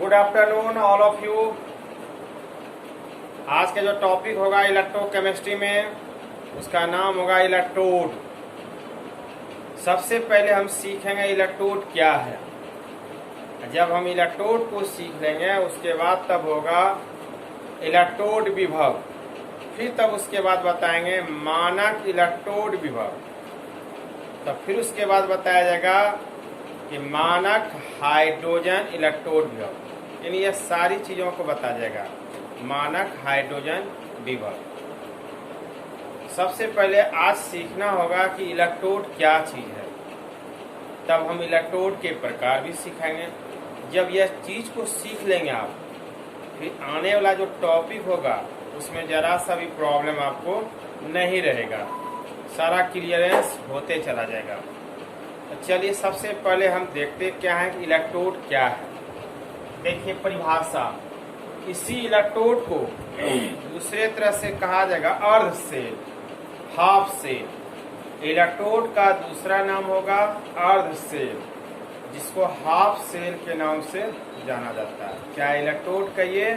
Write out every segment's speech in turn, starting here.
Good afternoon all of you. आज का जो टॉपिक होगा इलेक्ट्रोकेमिस्ट्री में, उसका नाम होगा इलेक्ट्रोड। सबसे पहले हम सीखेंगे इलेक्ट्रोड क्या है। जब हम इलेक्ट्रोड को सीख लेंगे उसके बाद तब होगा इलेक्ट्रोड विभव, फिर तब उसके बाद बताएंगे मानक इलेक्ट्रोड विभव, तब फिर उसके बाद बताया जाएगा कि मानक हाइड्रोजन इलेक्ट्रोड विभव। यानी ये सारी चीज़ों को बताया जाएगा मानक हाइड्रोजन विभव। सबसे पहले आज सीखना होगा कि इलेक्ट्रोड क्या चीज़ है, तब हम इलेक्ट्रोड के प्रकार भी सीखेंगे। जब यह चीज़ को सीख लेंगे आप, फिर आने वाला जो टॉपिक होगा उसमें ज़रा सा भी प्रॉब्लम आपको नहीं रहेगा, सारा क्लियरेंस होते चला जाएगा। तो चलिए सबसे पहले हम देखते क्या है कि इलेक्ट्रोड क्या है। देखिए परिभाषा, इसी इलेक्ट्रोड को दूसरे तरह से कहा जाएगा अर्ध सेल, हाफ सेल। इलेक्ट्रोड का दूसरा नाम होगा अर्ध सेल, जिसको हाफ सेल के नाम से जाना जाता है। क्या इलेक्ट्रोड कहिए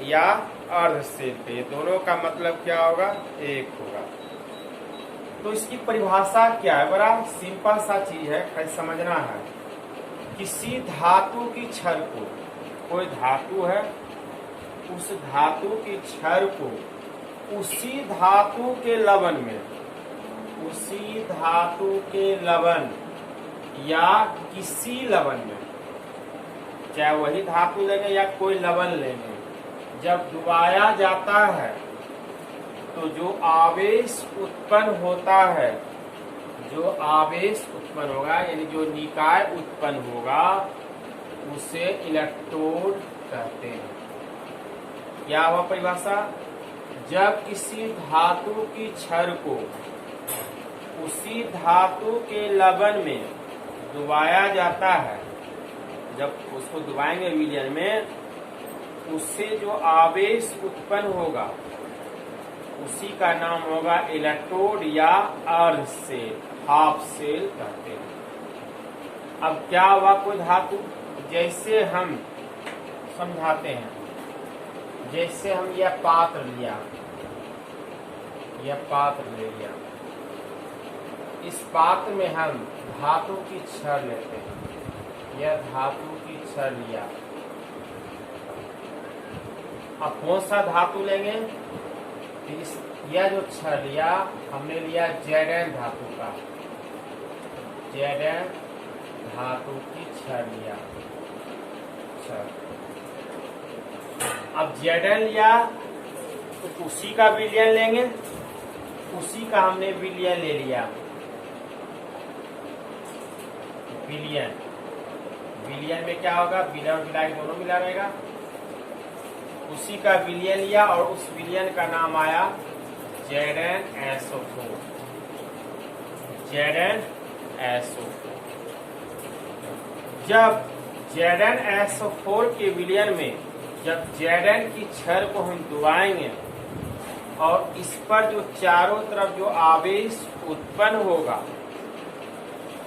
या अर्ध सेल कहिए, दोनों का मतलब क्या होगा, एक होगा। तो इसकी परिभाषा क्या है, बड़ा सिंपल सा चीज है, कैसे समझना है। किसी धातु की छड़ को, कोई धातु है, उस धातु की छड़ को उसी धातु के लवण में, उसी धातु के लवण या किसी लवण में, चाहे वही धातु लेंगे या कोई लवण लेंगे, जब डुबाया जाता है तो जो आवेश उत्पन्न होता है, जो आवेश उत्पन्न होगा यानी जो निकाय उत्पन्न होगा, उसे इलेक्ट्रोड कहते हैं। क्या हुआ परिभाषा, जब किसी धातु की छड़ को उसी धातु के लवण में डुबाया जाता है, जब उसको डुबाएंगे विलयन में, उससे जो आवेश उत्पन्न होगा उसी का नाम होगा इलेक्ट्रोड या अर्ध सेल, हाफ सेल कहते हैं। अब क्या हुआ, कोई धातु, जैसे हम समझाते हैं, जैसे हम यह पात्र लिया, यह पात्र ले लिया, इस पात्र में हम धातु की छड़ लेते हैं, यह धातु की छड़ लिया। अब कौन सा धातु लेंगे, यह जो छड़ लिया हमने लिया जेडन धातु का, जेडन धातु की छड़ लिया, छड़। अब जेडन लिया तो उसी का विलयन लेंगे, उसी का हमने विलयन ले लिया, विलयन। विलयन में क्या होगा, विलयन और विलय दोनों मिला रहेगा, उसी का विलयन लिया और उस विलयन का नाम आया ZnSO4, ZnSO4। जब ZnSO4 के विलयन में जब Zn की छड़ को हम डुबाएंगे और इस पर जो चारों तरफ जो आवेश उत्पन्न होगा,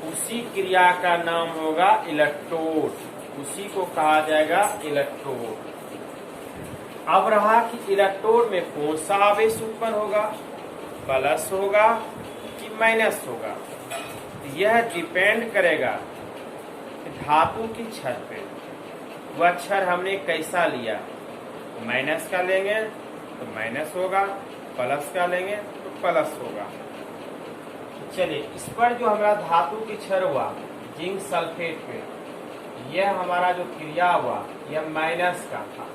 उसी क्रिया का नाम होगा इलेक्ट्रोड, उसी को कहा जाएगा इलेक्ट्रोड। अब रहा कि इलेक्ट्रोड में कौन सा आवेश उत्पन्न होगा, प्लस होगा कि माइनस होगा, यह डिपेंड करेगा धातु की छड़ पे। वह छड़ हमने कैसा लिया, माइनस का लेंगे तो माइनस होगा, प्लस का लेंगे तो प्लस होगा। चलिए, इस पर जो हमारा धातु की छड़ हुआ जिंक सल्फेट पे, यह हमारा जो क्रिया हुआ यह माइनस का था,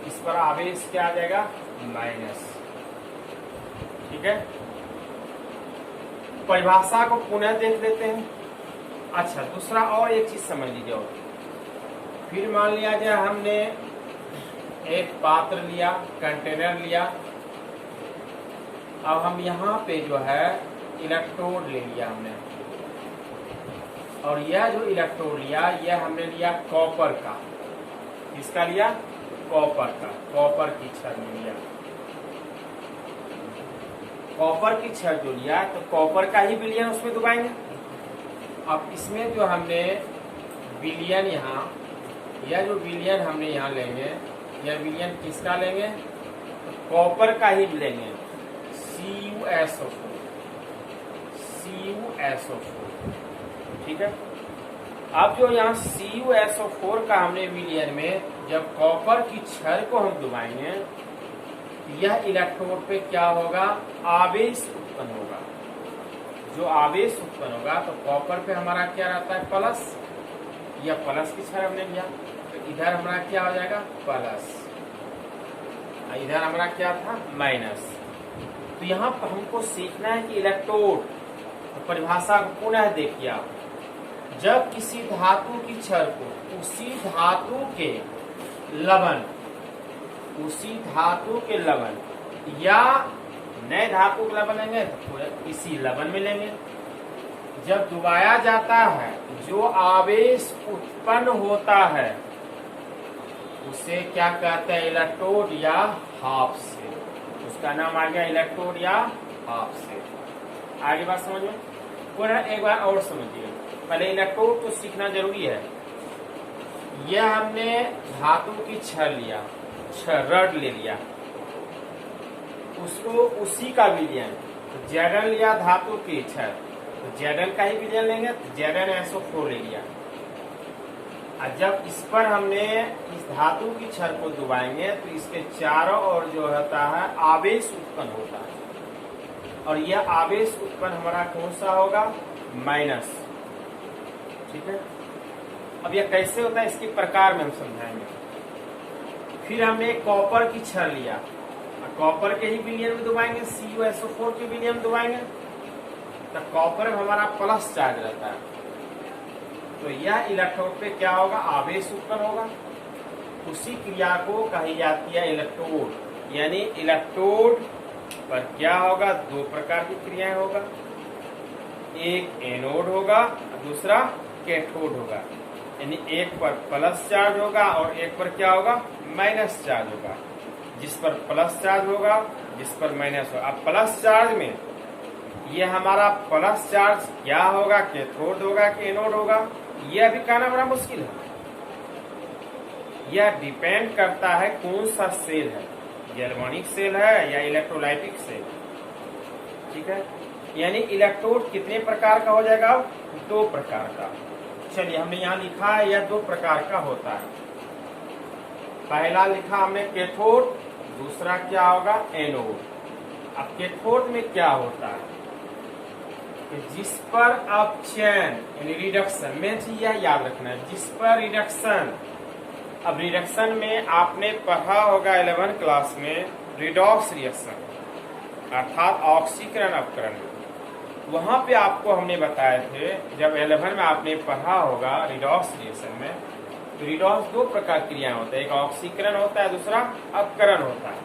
इस पर आवेश क्या आ जाएगा, माइनस। ठीक है, परिभाषा को पुनः देख लेते हैं। अच्छा, दूसरा और एक चीज समझ लीजिए। और फिर मान लिया जाए हमने एक पात्र लिया, कंटेनर लिया, अब हम यहाँ पे जो है इलेक्ट्रोड ले लिया हमने, और यह जो इलेक्ट्रोड लिया यह हमने लिया कॉपर का। किसका लिया, कॉपर का, कॉपर की छड़ लिया। कॉपर की छड़ जो लिया तो कॉपर का ही विलयन उसमें डुबाएंगे। अब इसमें जो हमने विलयन यहाँ यह जो विलयन हमने यहाँ लेंगे, यह विलयन किसका लेंगे? तो कॉपर का ही लेंगे, CuSO4, ठीक है। अब जो यहाँ CuSO4 का हमने विलयन में जब कॉपर की छड़ को हम दबाएंगे, यह इलेक्ट्रोड पे क्या होगा? आवेश उत्पन्न होगा। जो आवेश उत्पन्न होगा तो कॉपर पे हमारा क्या रहता है? प्लस। यह प्लस की छड़ हमने लिया तो इधर हमारा क्या हो जाएगा? प्लस। इधर हमारा क्या था? माइनस। तो यहाँ पर हमको सीखना है कि इलेक्ट्रोड परिभाषा को पुनः देखिए आप। जब किसी धातु की छड़ को उसी धातु के लवण या नए धातु के लवण लेंगे तो इसी लवण में लेंगे, जब डुबाया जाता है जो आवेश उत्पन्न होता है उसे क्या कहते हैं? इलेक्ट्रोड या हाफ सेल। उसका नाम आ गया इलेक्ट्रोड या हाफ सेल। आगे बात समझ में? पुनः एक बार और समझिए। पहले इलेक्ट्रोड तो सीखना जरूरी है। यह हमने धातु की छड़ लिया, रड ले लिया, उसको उसी का विलयन तो Zn लिया धातु की छड़, तो Zn का ही विलयन लेंगे तो ZnSO4 ले लिया। और जब इस पर हमने इस धातु की छड़ को दबाएंगे तो इसके चारों ओर जो होता है आवेश उत्पन्न होता है, और यह आवेश उत्पन्न हमारा कौन सा होगा? माइनस, ठीक है। अब यह कैसे होता है इसके प्रकार में हम समझाएंगे। फिर हमने कॉपर की छड़ लिया, कॉपर के ही विलयन में दबाएंगे, CuSO4 के विलयन में दबाएंगे तो कॉपर में हमारा प्लस चार्ज रहता है, तो यह इलेक्ट्रोड पे क्या होगा? आवेश उत्पन्न होगा। उसी क्रिया को कही जाती है इलेक्ट्रोड। यानी इलेक्ट्रोड पर क्या होगा? दो प्रकार की क्रियाएं होगा, एक एनोड होगा दूसरा कैथोड होगा। यानी एक पर प्लस चार्ज होगा और एक पर क्या होगा? माइनस चार्ज होगा। जिस पर प्लस चार्ज होगा, जिस पर माइनस होगा। अब प्लस चार्ज में ये हमारा प्लस चार्ज क्या होगा? कैथोड होगा कि एनोड होगा? यह भी कहना बड़ा मुश्किल है। यह डिपेंड करता है कौन सा सेल है, गैल्वेनिक सेल है या इलेक्ट्रोलाइटिक सेल, ठीक है। यानी इलेक्ट्रोड कितने प्रकार का हो जाएगा? दो प्रकार का। चलिए हमने यहाँ लिखा है यह दो प्रकार का होता है। पहला लिखा हमने कैथोड, दूसरा क्या होगा? एनोड। अब कैथोड में क्या होता है कि जिस पर अपचयन यानी रिडक्शन में यह याद रखना है, जिस पर रिडक्शन। अब रिडक्शन में आपने पढ़ा होगा 11 क्लास में रिडॉक्स रिएक्शन अर्थात ऑक्सीकरण अपकरण। वहां पे आपको हमने बताए थे जब 11 में आपने पढ़ा होगा रिडॉक्स रिएक्शन में, तो रिडॉक्स दो प्रकार की क्रियाएं होता है, एक ऑक्सीकरण होता है दूसरा अपकरण होता है।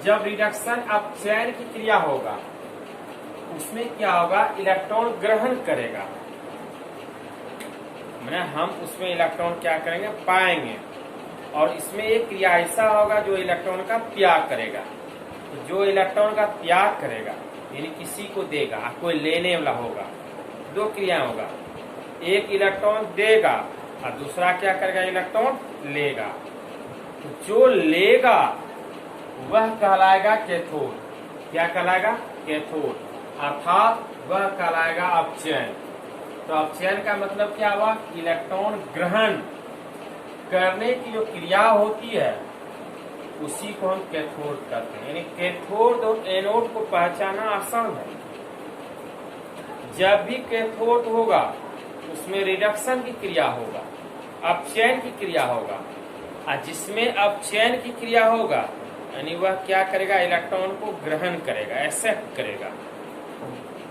जब रिडक्शन अपचयन की क्रिया होगा उसमें क्या होगा? इलेक्ट्रॉन ग्रहण करेगा, मैंने हम उसमें इलेक्ट्रॉन क्या करेंगे? पाएंगे। और इसमें एक क्रिया ऐसा होगा जो इलेक्ट्रॉन का त्याग करेगा। तो जो इलेक्ट्रॉन का त्याग करेगा यानी किसी को देगा, कोई लेने वाला होगा। दो क्रिया होगा, एक इलेक्ट्रॉन देगा और दूसरा क्या करेगा? इलेक्ट्रॉन लेगा। तो जो लेगा वह कहलाएगा कैथोड। क्या कहलाएगा? कैथोड। अर्थात वह कहलाएगा अपचयन। तो अपचयन का मतलब क्या हुआ? इलेक्ट्रॉन ग्रहण करने की जो क्रिया होती है उसी को हम कैथोड कहते हैं। यानी कैथोड और एनोड को पहचानना आसान है। जब भी कैथोड होगा उसमें रिडक्शन की क्रिया होगा, अपचयन की क्रिया होगा, और जिसमें अपचयन की क्रिया होगा यानी वह क्या करेगा? इलेक्ट्रॉन को ग्रहण करेगा, एक्सेप्ट करेगा।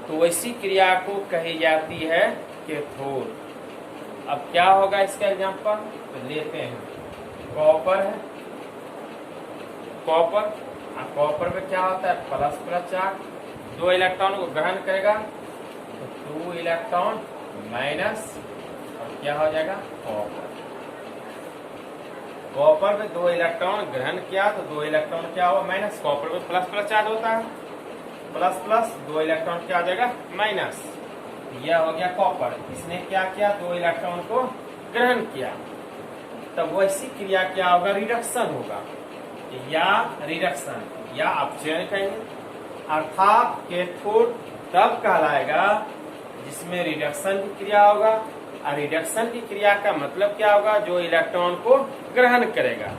तो वैसी क्रिया को कही जाती है कैथोड। अब क्या होगा इसका एग्जांपल? तो लेते हैं कॉपर है, कॉपर में क्या होता है? प्लस प्लस चार्ज, दो इलेक्ट्रॉन को ग्रहण करेगा तो 2 इलेक्ट्रॉन माइनस, और क्या हो जाएगा? कॉपर में 2 इलेक्ट्रॉन ग्रहण किया तो 2 इलेक्ट्रॉन क्या हुआ? माइनस। कॉपर में प्लस प्लस चार्ज होता है, प्लस प्लस 2 इलेक्ट्रॉन क्या आ जाएगा? माइनस। यह हो गया कॉपर। इसने क्या किया? 2 इलेक्ट्रॉन को ग्रहण किया। तब वैसी क्रिया क्या होगा, रिडक्शन होगा या रिडक्शन या अपचयन कहेंगे। अर्थात कैथोड तब कहलाएगा जिसमें रिडक्शन की क्रिया होगा। और रिडक्शन की क्रिया का मतलब क्या होगा, जो इलेक्ट्रॉन को ग्रहण करेगा,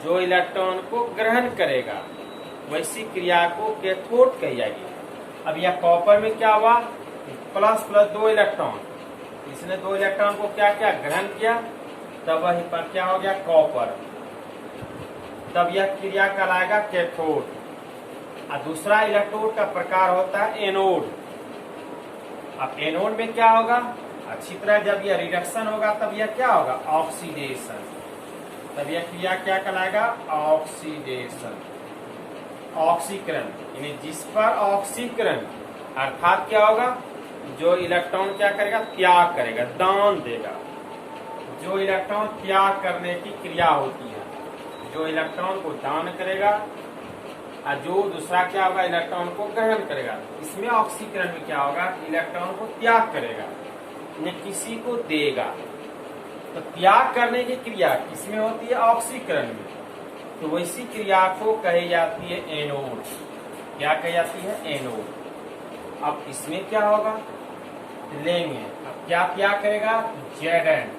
जो इलेक्ट्रॉन को ग्रहण करेगा वैसी क्रिया को कैथोड कही जाएगी। अब यह कॉपर में क्या हुआ, प्लस प्लस 2 इलेक्ट्रॉन, इसने 2 इलेक्ट्रॉन को क्या क्या ग्रहण किया, तब वही पर क्या हो गया कॉपर, तब यह क्रिया कहलाएगा कैथोड। और दूसरा इलेक्ट्रोड का प्रकार होता है एनोड। अब एनोड में क्या होगा, अच्छी तरह जब यह रिडक्शन होगा तब यह क्या होगा, ऑक्सीडेशन, तब यह क्रिया क्या कहलाएगा, ऑक्सीडेशन, ऑक्सीकरण। यानी जिस पर ऑक्सीकरण अर्थात क्या होगा, जो इलेक्ट्रॉन क्या करेगा, त्याग करेगा, दान देगा। जो इलेक्ट्रॉन त्याग करने की क्रिया होती है, जो इलेक्ट्रॉन को दान करेगा और जो दूसरा क्या होगा, इलेक्ट्रॉन को ग्रहण करेगा। इसमें ऑक्सीकरण में क्या होगा, इलेक्ट्रॉन को त्याग करेगा, ने किसी को देगा। तो त्याग करने की क्रिया किसमें होती है, ऑक्सीकरण में। तो वैसी क्रिया को कही जाती है एनोड। क्या कही जाती है, एनोड। अब इसमें क्या होगा, लेंगे, अब क्या त्याग करेगा, जेडन।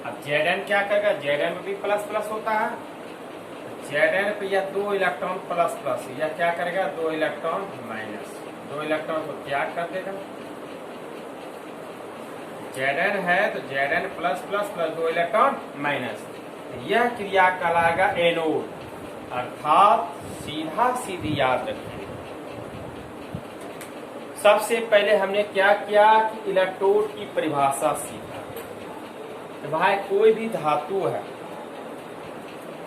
अब जेडन क्या करेगा, जेडन में भी प्लस प्लस होता है, जेडन पे यह 2 इलेक्ट्रॉन प्लस प्लस, यह क्या करेगा, 2 इलेक्ट्रॉन माइनस, 2 इलेक्ट्रॉन को त्याग कर देगा। जेडन है तो ZN plus plus plus 2 electron minus, यह क्रिया कहलाएगा एनोड। अर्थात सीधा सीधी याद रखेंगे। सबसे पहले हमने क्या किया कि इलेक्ट्रोड की परिभाषा सीखा। तो भाई कोई भी धातु है,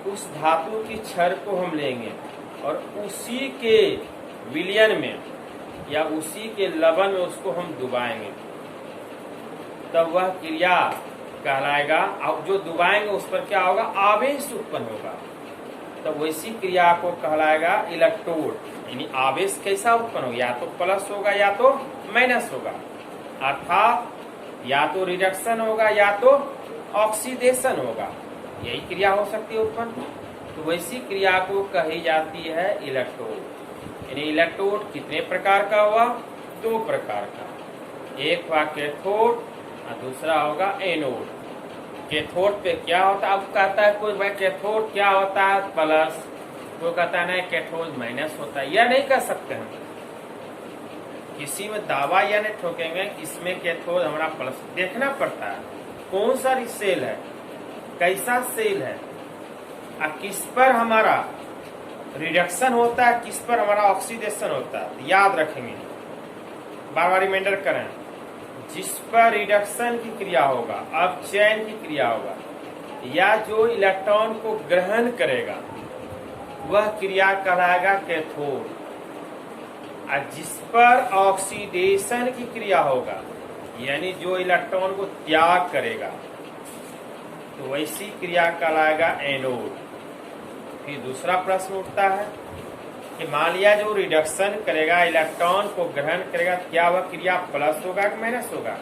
उस धातु की छड़ को हम लेंगे और उसी के विलयन में या उसी के लवण में उसको हम डुबाएंगे, तब वह क्रिया कहलाएगा। अब जो डुबाएंगे उस पर क्या होगा, आवेश उत्पन्न होगा, तब वैसी क्रिया को कहलाएगा इलेक्ट्रोड। यानी आवेश कैसा उत्पन्न होगा, या तो प्लस होगा या तो माइनस होगा, अर्थात या तो रिडक्शन होगा या तो ऑक्सीडेशन होगा, यही क्रिया हो सकती है उत्पन्न। तो वैसी क्रिया को कही जाती है इलेक्ट्रोड। यानी इलेक्ट्रोड कितने प्रकार का हुआ, 2 प्रकार का, एक हुआ कैथोड और दूसरा होगा एनोड। कैथोड पे क्या होता है, अब कहता है कोई भाई कैथोड क्या होता है, प्लस, कोई कहता है नहीं कैथोड माइनस होता है। यह नहीं कह सकते हम, किसी में दावा यह नहीं ठोकेंगे इसमें कैथोड हमारा प्लस, देखना पड़ता है कौन सा सेल है, कैसा सेल है, और किस पर हमारा रिडक्शन होता है, किस पर हमारा ऑक्सीडेशन होता है। याद रखेंगे, बार बार रिमाइंडर करें, जिस पर रिडक्शन की क्रिया होगा, अपचयन की क्रिया होगा, या जो इलेक्ट्रॉन को ग्रहण करेगा वह क्रिया कहलाएगा कैथोड। और जिस पर ऑक्सीडेशन की क्रिया होगा, यानी जो इलेक्ट्रॉन को त्याग करेगा, तो वैसी क्रिया कहलाएगा एनोड। फिर दूसरा प्रश्न उठता है कि मान लिया जो रिडक्शन करेगा, इलेक्ट्रॉन को ग्रहण करेगा, क्या वह क्रिया प्लस होगा कि माइनस होगा,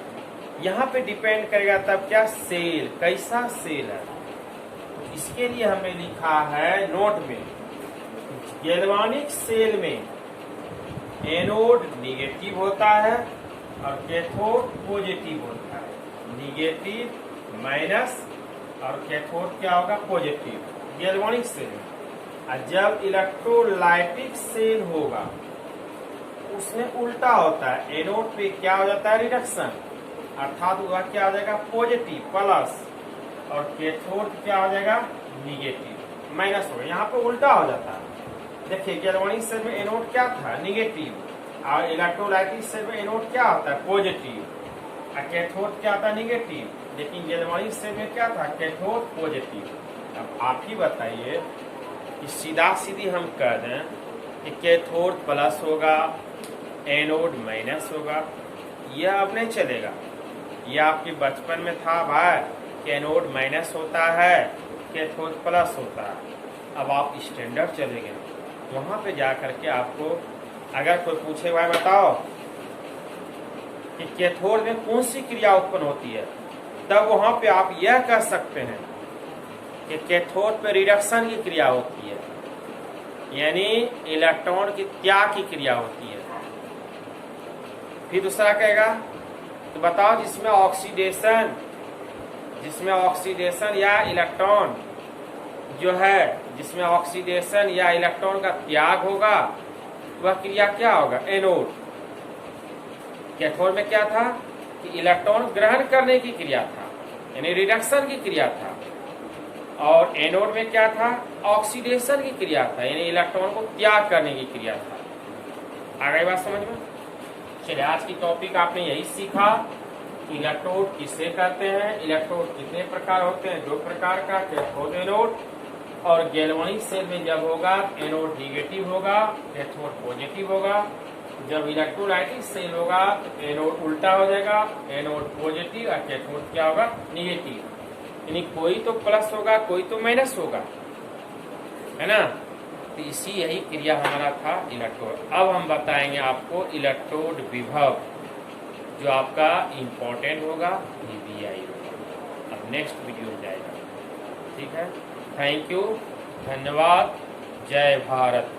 यहाँ पे डिपेंड करेगा तब क्या सेल, कैसा सेल है। तो इसके लिए हमने लिखा है नोट में, गैल्वानिक सेल में एनोड निगेटिव होता है और कैथोड पॉजिटिव होता है। निगेटिव माइनस और कैथोड क्या होगा, पॉजिटिव, गैल्वानिक सेल में। और जब इलेक्ट्रोलाइटिक सेल होगा उसमें उल्टा होता है, एनोड पे क्या हो जाता है, रिडक्शन, अर्थात वह क्या हो जाएगा, पॉजिटिव प्लस, और कैथोड क्या हो जाएगा, निगेटिव माइनस होगा। यहाँ पे उल्टा हो जाता है। देखिए गैल्वानिक सेल में एनोड क्या था, निगेटिव, और इलेक्ट्रोलाइटिक सेल में एनोड क्या होता है, पॉजिटिव, और कैथोड क्या होता है, निगेटिव। लेकिन गैल्वानिक सेल में क्या था, कैथोड पॉजिटिव। अब आप ही बताइए कि सीधा सीधी हम कह दें कि कैथोड प्लस होगा, एनोड माइनस होगा, यह अब नहीं चलेगा। यह आपके बचपन में था भाई कि एनोड माइनस होता है, कैथोड प्लस होता है। अब आप स्टैंडर्ड चलेंगे, वहां पे जा करके आपको अगर कोई पूछे भाई बताओ कि कैथोड में कौन सी क्रिया उत्पन्न होती है, तब वहां पे आप यह कह सकते हैं कि कैथोड पे रिडक्शन की क्रिया होती है, यानी इलेक्ट्रॉन की त्याग की क्रिया होती है। फिर दूसरा कहेगा तो बताओ जिसमें ऑक्सीडेशन या इलेक्ट्रॉन जो है, जिसमें ऑक्सीडेशन या इलेक्ट्रॉन का त्याग होगा वह क्रिया क्या होगा? एनोड। कैथोड में क्या था कि इलेक्ट्रॉन ग्रहण करने की क्रिया था, यानी रिडक्शन की क्रिया था, और एनोड में क्या था? ऑक्सीडेशन की क्रिया था, यानी इलेक्ट्रॉन को त्याग करने की क्रिया था। आ गई बात समझ में? चलिए, आज की टॉपिक आपने यही सीखा कि इलेक्ट्रोड किसे कहते हैं, इलेक्ट्रोड कितने प्रकार होते हैं, 2 प्रकार का, कैथोड एनोड। और गैल्वेनिक सेल में जब होगा एनोड निगेटिव होगा, कैथोड पॉजिटिव होगा। जब इलेक्ट्रोलाइटिक सेल होगा तो एनोड उल्टा हो जाएगा, एनोड पॉजिटिव और कैथोड क्या होगा? निगेटिव। यानी कोई तो प्लस होगा, कोई तो माइनस होगा, है ना। तो इसी यही क्रिया हमारा था इलेक्ट्रोड। अब हम बताएंगे आपको इलेक्ट्रोड विभव, जो आपका इम्पोर्टेंट होगा, EBI होगा। अब नेक्स्ट वीडियो में जाएगा, ठीक है। थैंक यू, धन्यवाद, जय भारत।